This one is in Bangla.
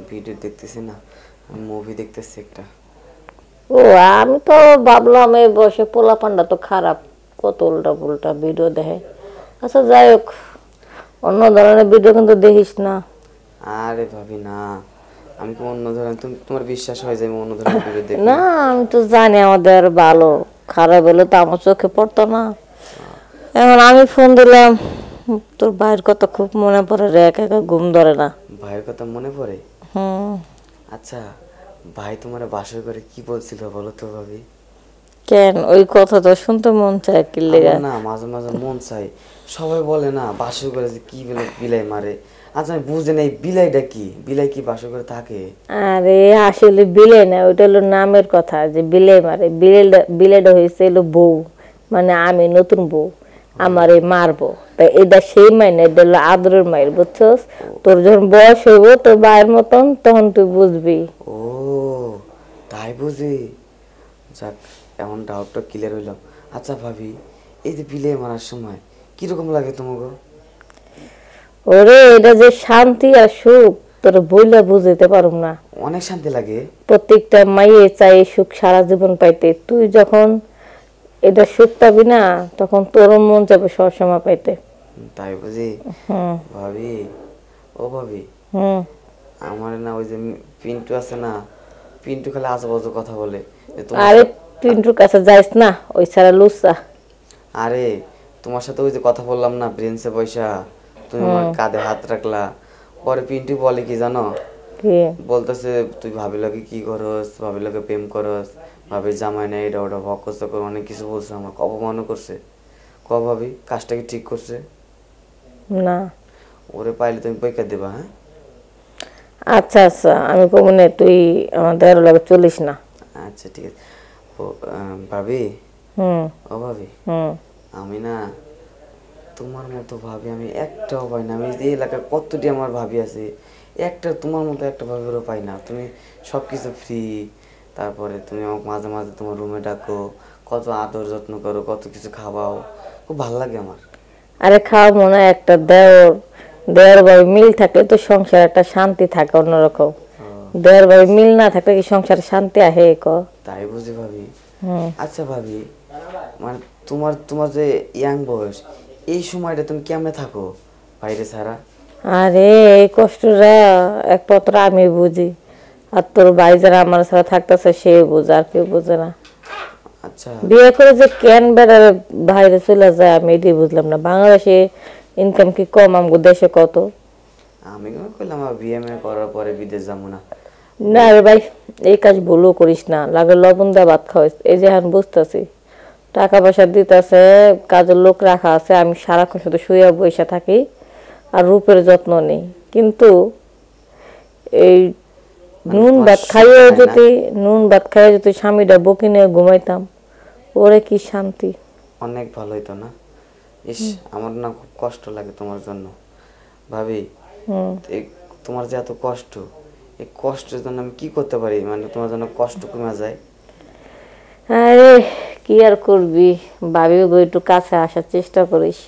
ভিডিও দেখতেছি না, মুভি দেখতেছি একটা। ও আমি তো ভাবলাম এই বয়সে পোলা পান্ডা তো খারাপ, কত উল্টা পুল্টা ভিডিও দেখে। আচ্ছা যাই হোক, অন্য ধরনের ভিডিও কিন্তু দেখিস না। আরে ভাবি না, আমি কি অন্য ধরনের, তোমার বিশ্বাস হয় যে আমি অন্য ধরনের ভিডিও দেখি? না আমি তো জানি আমাদের ভালো, খারাপ হলে তো আমার চোখে পড়তো না। এখন আমি ফোন দিলাম, তোর ভাইয়ের কথা খুব মনে পড়ে রে, একা একা ঘুম ধরে না। ভাইয়ের কথা মনে পড়ে? হুম। আচ্ছা, ভাই তোমার বাসর করে কি বলছিল বলো তো ভাবি? কেন ওই কথা তো শুনতে মন চায় কি লেগা? আমার না মাঝে মাঝে মন চাই, সবাই বলে না বাসর করে যে কি বলে বিলাই মারে। আচ্ছা আমি বুঝি না এই বিলাইটা কি, বিলাই কি বাসর করে থাকে? আরে আসলে বিলে না, ওইটা হলো নামের কথা, যে বিলে মারে। বিলেটা হয়েছে হলো বউ, মানে আমি নতুন বউ, আমারে মারবো, তাই এটা সেই মাইনে, এটা হলো আদরের মায়ের, বুঝছস? তোর যখন বয়স হইব তোর ভাইয়ের মতন, তখন তুই বুঝবি। ও তাই বুঝি। যাক, এমন ডাউটটা ক্লিয়ার হইল। আচ্ছা ভাবি, এই যে বিলাই মারার সময় কিরকম লাগে তোমাকে? ওরে এটা যে শান্তি আর সুখ তোর বইলা বুঝাইতে পারুম না। অনেক শান্তি লাগে। প্রত্যেকটা মাইয়ে চাই এই সুখ সারা জীবন পাইতে, তুই যখন এটা সুখ পাবি না, তখন তোর মন যাবে সবসময় পাইতে। তাই বুঝি। হুম। ভাবি, ও ভাবি, হুম। আমার না ওই যে পিন্টু আছে না, পিন্টু খালি আজেবাজে কথা বলে যে তোমার আরে সাথে। পিন্টুর কাছে যাইস না, ওই ছাড়া লুচ্চা। আরে তোমার সাথে ওই যে কথা বললাম না ব্রেঞ্চে বৈশা, তুমি আমার কাঁধে হাত রাখলা, পরে পিন্টু বলে কি জানো? কি? বলতেছে তুই ভাবি লাগে কি করস, ভাবি লাগে প্রেম করস, ভাবির জামাই না এটা ওটা ভক করছে, অনেক কিছু বলছে, আমাকে অপমানও করছে। ক ভাবি, কাজটা কি ঠিক করছে? না। ওরে পাইলে তুমি পরীক্ষা দেবা, হ্যাঁ? আচ্ছা আচ্ছা, আমি কমু না, তুই আমাদের লগে চলিস না। আচ্ছা ঠিক আছে। ও ভাবি, হুম। ও ভাবি, হুম। আমি না তোমার মতো ভাবি আমি একটাও পাই না। আমি এই এলাকায় কতটি আমার ভাবি আছে, একটা তোমার মতো একটা ভাবিরও পাই না। তুমি সব কিছু ফ্রি, তারপরে তুমি আমাকে মাঝে মাঝে তোমার রুমে ডাকো, কত আদর যত্ন করো, কত কিছু খাওয়াও, খুব ভালো লাগে আমার। আরে খাওয়া মনে হয় একটা দেওর, দেওর ভাই মিল থাকলে তো সংসার একটা শান্তি থাকে অন্যরকম। দেওর ভাই মিল না থাকলে কি সংসারে শান্তি আহে ক? তাই বুঝি ভাবি। হুম। আচ্ছা ভাবি, মানে তোমার তোমার যে ইয়াং বয়স, এই সময়টা তুমি কেমনে থাকো বাইরে ছাড়া? আরে এই কষ্টটা একমাত্র আমি বুঝি, আর তোর ভাই যারা আমার সাথে থাকতেছে সে বুঝে, আর কেউ বুঝে না। আচ্ছা বিয়ে করে যে কেন বেড়ারে বাইরে চলে যায় আমি এটাই বুঝলাম না। বাংলাদেশে ইনকাম কি কম, আমগো দেশে কত? আমি কইলাম বিএমএ করার পরে বিদেশ যাবো না। না রে ভাই, এই কাজ ভুলও করিস না, লাগে লবণ দিয়ে ভাত খাওয়াইস। এই যে এখন বুঝতেছি টাকা পয়সা দিতেছে, কাজের লোক রাখা আছে, আমি সারাক্ষণ শুধু শুয়ে বসে থাকি আর রূপের যত্ন নেই, কিন্তু এই মানে নুন তোমার ভাত সুখ খাইয়ে নাই না? যদি, নুন ভাত খাইয়ে যদি স্বামীটা বকি নিয়ে ঘুমাইতাম, ওরে কি শান্তি। অনেক ভালো হইতো না? ইস, আমার না খুব কষ্ট লাগে তোমার জন্য ভাবি। হুম। এই তোমার যে এত কষ্ট, এই কষ্টের জন্য আমি কি করতে পারি, মানে তোমার জন্য কষ্ট কমে যায়? আরে কি আর করবি, ভাবি একটু কাছে আসার চেষ্টা করিস।